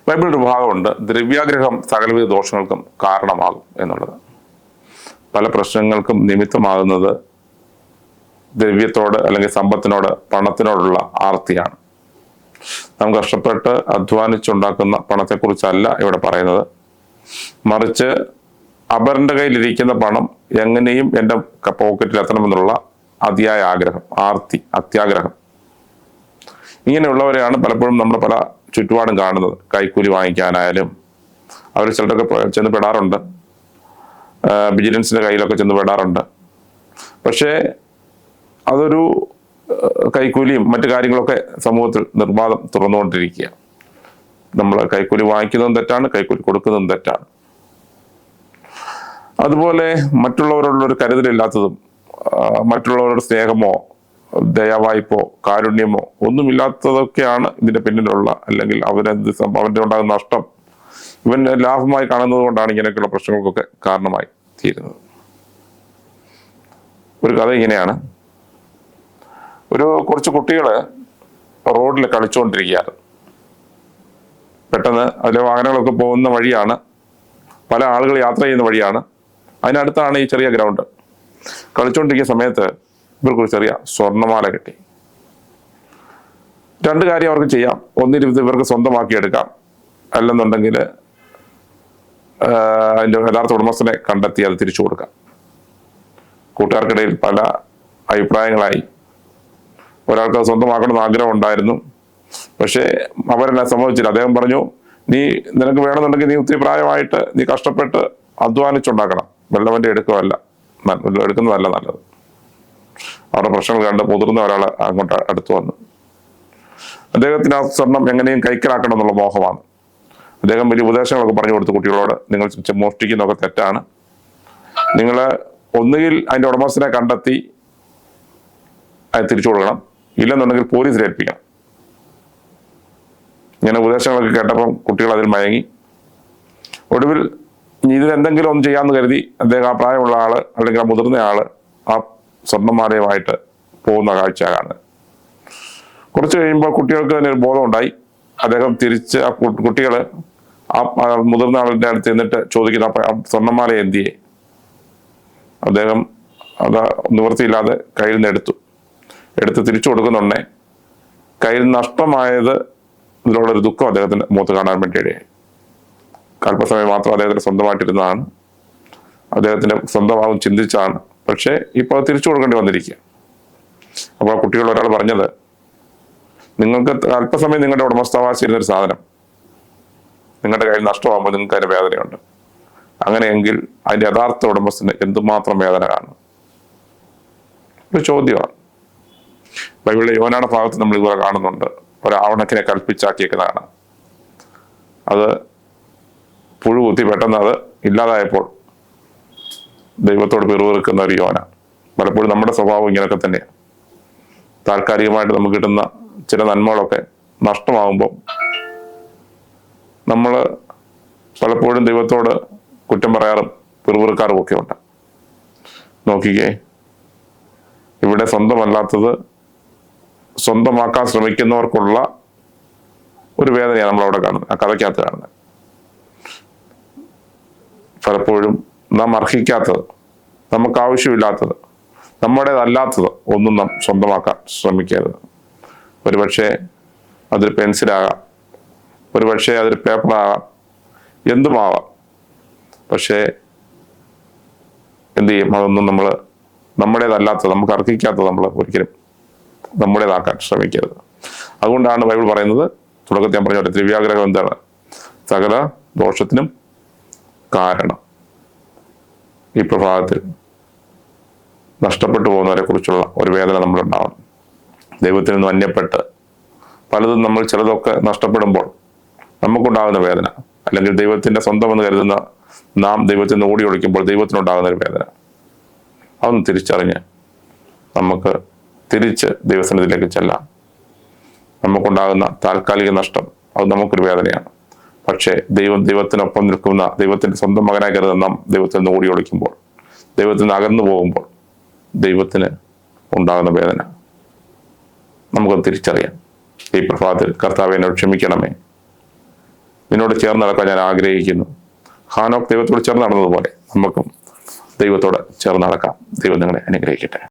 ബൈബിളിൽ ഒരു ഭാഗമുണ്ട്, ദ്രവ്യാഗ്രഹം സകലവിധ ദോഷങ്ങൾക്കും കാരണമാകും എന്നുള്ളത്. പല പ്രശ്നങ്ങൾക്കും നിമിത്തമാകുന്നത് ദ്രവ്യത്തോട് അല്ലെങ്കിൽ സമ്പത്തിനോട്, പണത്തിനോടുള്ള ആർത്തിയാണ്. നാം കഷ്ടപ്പെട്ട് അധ്വാനിച്ചുണ്ടാക്കുന്ന പണത്തെക്കുറിച്ചല്ല ഇവിടെ പറയുന്നത്. മറിച്ച് അപരന്റെ കയ്യിലിരിക്കുന്ന പണം എങ്ങനെയും എൻ്റെ പോക്കറ്റിൽ എത്തണമെന്നുള്ള അതിയായ ആഗ്രഹം, ആർത്തി, അത്യാഗ്രഹം. ഇങ്ങനെയുള്ളവരെയാണ് പലപ്പോഴും നമ്മൾ പല ചുറ്റുപാടും കാണുന്നത്. കൈക്കൂലി വാങ്ങിക്കാനായാലും അവർ ചിലരൊക്കെ ചെന്ന് പെടാറുണ്ട്, വിജിലൻസിന്റെ കയ്യിലൊക്കെ ചെന്ന് പെടാറുണ്ട്. പക്ഷേ അതൊരു കൈക്കൂലിയും മറ്റു കാര്യങ്ങളൊക്കെ സമൂഹത്തിൽ നിർബാധം തുറന്നുകൊണ്ടിരിക്കുക. നമ്മൾ കൈക്കൂലി വാങ്ങിക്കുന്നതും തെറ്റാണ്, കൈക്കൂലി കൊടുക്കുന്നതും തെറ്റാണ്. അതുപോലെ മറ്റുള്ളവരോടുള്ളൊരു കരുതലില്ലാത്തതും, മറ്റുള്ളവരുടെ സ്നേഹമോ ദയാവായ്പോ കാരുണ്യമോ ഒന്നുമില്ലാത്തതൊക്കെയാണ് ഇതിന്റെ പിന്നിലുള്ള, അല്ലെങ്കിൽ അവന്റെ ഉണ്ടാകുന്ന നഷ്ടം ഇവൻ ലാഭമായി കാണുന്നത് കൊണ്ടാണ് ഇങ്ങനെയൊക്കെയുള്ള പ്രശ്നങ്ങൾക്കൊക്കെ കാരണമായി തീരുന്നത്. ഒരു കഥ ഇങ്ങനെയാണ്. കുറച്ച് കുട്ടികള് റോഡിൽ കളിച്ചുകൊണ്ടിരിക്കുകയാണ്. പെട്ടെന്ന് അതിലെ വാഹനങ്ങളൊക്കെ പോകുന്ന വഴിയാണ്, പല ആളുകൾ യാത്ര ചെയ്യുന്ന വഴിയാണ്. അതിനടുത്താണ് ഈ ചെറിയ ഗ്രൗണ്ട്. കളിച്ചുകൊണ്ടിരിക്കുന്ന സമയത്ത് ഇവർക്കൊരു ചെറിയ സ്വർണ്ണമാല കിട്ടി. രണ്ട് കാര്യം അവർക്ക് ചെയ്യാം. ഒന്നിനും ഇവർക്ക് സ്വന്തമാക്കി എടുക്കാം, അല്ലെന്നുണ്ടെങ്കിൽ അതിന്റെ യഥാർത്ഥ ഉടമസ്ഥനെ കണ്ടെത്തി അത് തിരിച്ചു കൊടുക്കാം. കൂട്ടുകാർക്കിടയിൽ പല അഭിപ്രായങ്ങളായി. ഒരാൾക്ക് അത് സ്വന്തമാക്കണമെന്ന് ആഗ്രഹം ഉണ്ടായിരുന്നു, പക്ഷേ അവരെല്ലാം സമ്മതിച്ചില്ല. അദ്ദേഹം പറഞ്ഞു, നിനക്ക് വേണമെന്നുണ്ടെങ്കിൽ നീ ഒത്തിരി പ്രായമായിട്ട് നീ കഷ്ടപ്പെട്ട് അധ്വാനിച്ചുണ്ടാക്കണം, വെള്ളവന്റെ എടുക്കുന്നതല്ല നല്ലത്. അവരുടെ പ്രശ്നങ്ങൾ കണ്ട് മുതിർന്ന ഒരാൾ അങ്ങോട്ട് അടുത്ത് വന്നു. അദ്ദേഹത്തിന് ആ സ്വർണം എങ്ങനെയും കൈക്കലാക്കണം എന്നുള്ള മോഹമാണ്. അദ്ദേഹം വലിയ ഉപദേശങ്ങളൊക്കെ പറഞ്ഞു കൊടുത്തു കുട്ടികളോട്. നിങ്ങൾ മോഷ്ടിക്കുന്നതൊക്കെ തെറ്റാണ്, നിങ്ങൾ ഒന്നുകിൽ അതിന്റെ ഉടമസ്ഥനെ കണ്ടെത്തി അത് തിരിച്ചു കൊടുക്കണം, ഇല്ലെന്നുണ്ടെങ്കിൽ പോലീസിൽ ഏൽപ്പിക്കണം. ഇങ്ങനെ ഉപദേശങ്ങളൊക്കെ കേട്ടപ്പം കുട്ടികൾ അതിൽ മയങ്ങി. ഒടുവിൽ ഇതിലെന്തെങ്കിലും ഒന്ന് ചെയ്യാമെന്ന് കരുതി അദ്ദേഹം, ആ പ്രായമുള്ള ആള് അല്ലെങ്കിൽ ആ മുതിർന്ന ആള്, ആ സ്വർണ്ണമാലയുമായിട്ട് പോകുന്ന കാഴ്ച കാണുന്നത്. കുറച്ച് കഴിയുമ്പോൾ കുട്ടികൾക്ക് തന്നെ ഒരു ബോധം ഉണ്ടായി. അദ്ദേഹം തിരിച്ച് ആ കുട്ടികള് ആ മുതിർന്ന ആളിന്റെ അടുത്ത് എന്നിട്ട് ചോദിക്കുന്ന സ്വർണ്ണമാല എന്തിയെ? അദ്ദേഹം അത് നിവൃത്തിയില്ലാതെ കയ്യിൽ നിന്ന് എടുത്ത് തിരിച്ചു കൊടുക്കുന്നുണ്ടേ കയ്യിൽ നഷ്ടമായത് ഇതിലുള്ളൊരു ദുഃഖം അദ്ദേഹത്തിന്റെ മുഖത്ത് കാണാൻ വേണ്ടിയിടയായി. അല്പസമയം മാത്രം അദ്ദേഹത്തിന് സ്വന്തമായിട്ടിരുന്നതാണ്, അദ്ദേഹത്തിന്റെ സ്വന്തമാവും ചിന്തിച്ചാണ്. പക്ഷേ ഇപ്പോൾ തിരിച്ചു കൊടുക്കേണ്ടി വന്നിരിക്കുക. അപ്പോൾ ആ കുട്ടികൾ ഒരാൾ പറഞ്ഞത്, നിങ്ങൾക്ക് അല്പസമയം നിങ്ങളുടെ ഉടമസ്ഥാവകാശിരുന്നൊരു സാധനം നിങ്ങളുടെ കയ്യിൽ നഷ്ടമാകുമ്പോൾ നിങ്ങൾക്ക് അതിന് വേദനയുണ്ട്. അങ്ങനെയെങ്കിൽ അതിന്റെ യഥാർത്ഥ ഉടമസ്ഥന് എന്തുമാത്രം വേദന കാണും? ഒരു ചോദ്യമാണ്. ബൈബിളിലെ യോനയുടെ ഭാഗത്ത് നമ്മൾ ഇതുപോലെ കാണുന്നുണ്ട്. ഒരാവണക്കിനെ കൽപ്പിച്ചാക്കിയേക്കുന്നതാണ്. അത് പുഴു കുത്തി പെട്ടെന്ന് അത് ഇല്ലാതായപ്പോൾ ദൈവത്തോട് പിറുപിറുക്കുന്ന ഒരു യോന. പലപ്പോഴും നമ്മുടെ സ്വഭാവം ഇങ്ങനെയൊക്കെ തന്നെയാണ്. താൽക്കാലികമായിട്ട് നമുക്ക് കിട്ടുന്ന ചില നന്മകളൊക്കെ നഷ്ടമാകുമ്പോൾ നമ്മൾ പലപ്പോഴും ദൈവത്തോട് കുറ്റം പറയാറും പിറുപിറുക്കാറും ഒക്കെ ഉണ്ട്. നോക്കിക്കേ, ഇവിടെ സ്വന്തമല്ലാത്തത് സ്വന്തമാക്കാൻ ശ്രമിക്കുന്നവർക്കുള്ള ഒരു വേദനയാണ് നമ്മളവിടെ കാണുന്നത്, ആ കഥയ്ക്കകത്ത് കാണുന്നത്. പലപ്പോഴും നാം അർഹിക്കാത്തത്, നമുക്ക് ആവശ്യമില്ലാത്തത്, നമ്മുടേതല്ലാത്തത് ഒന്നും നാം സ്വന്തമാക്കാൻ ശ്രമിക്കരുത്. ഒരുപക്ഷെ അതൊരു പെൻസിലാകാം, ഒരുപക്ഷെ അതൊരു പേപ്പറാകാം, എന്തുമാവാം. പക്ഷേ എന്ത് ചെയ്യും? അതൊന്നും നമ്മൾ നമ്മുടേതല്ലാത്തത്, നമുക്ക് അർഹിക്കാത്തത് നമ്മൾ ഒരിക്കലും നമ്മുടേതാക്കാൻ ശ്രമിക്കരുത്. അതുകൊണ്ടാണ് ബൈബിൾ പറയുന്നത്, തുടക്കത്തിൽ ഞാൻ പറഞ്ഞ ദ്രവ്യാഗ്രഹം എന്താണ്? സകല ദോഷത്തിനും കാരണം. ഈ പ്രഭാതത്തിൽ നഷ്ടപ്പെട്ടു പോകുന്നവരെ കുറിച്ചുള്ള ഒരു വേദന നമ്മളുണ്ടാവണം. ദൈവത്തിൽ നിന്നും അന്യപ്പെട്ട് പലതും നമ്മൾ ചിലതൊക്കെ നഷ്ടപ്പെടുമ്പോൾ നമുക്കുണ്ടാകുന്ന വേദന, അല്ലെങ്കിൽ ദൈവത്തിന്റെ സ്വന്തം എന്ന് കരുതുന്ന നാം ദൈവത്തിൽ നിന്ന് ഓടി ഒളിക്കുമ്പോൾ ദൈവത്തിനുണ്ടാകുന്ന ഒരു വേദന, അതൊന്ന് തിരിച്ചറിഞ്ഞ് നമുക്ക് തിരിച്ച് ദൈവസന്നിധിയിലേക്ക് ചെല്ലാം. നമുക്കുണ്ടാകുന്ന താൽക്കാലിക നഷ്ടം അത് നമുക്കൊരു വേദനയാണ്. പക്ഷേ ദൈവത്തിനൊപ്പം നിൽക്കുന്ന, ദൈവത്തിന്റെ സ്വന്തം മകനായി കരുതുന്ന നാം ദൈവത്തിൽ നിന്ന് ഓടി ഒളിക്കുമ്പോൾ, ദൈവത്തിൽ നിന്ന് അകന്നു പോകുമ്പോൾ ദൈവത്തിന് ഉണ്ടാകുന്ന വേദന നമുക്കത് തിരിച്ചറിയാം. ഈ പ്രഭാതത്തിൽ കർത്താവേ എന്നോട് ക്ഷമിക്കണമേ, നിന്നോട് ചേർന്ന് നടക്കാൻ ഞാൻ ആഗ്രഹിക്കുന്നു. ഹാനോക്ക് ദൈവത്തോട് ചേർന്ന് നടന്നതുപോലെ നമുക്കും ദൈവത്തോട് ചേർന്ന് നടക്കാം. ദൈവം നിങ്ങളെ അനുഗ്രഹിക്കട്ടെ.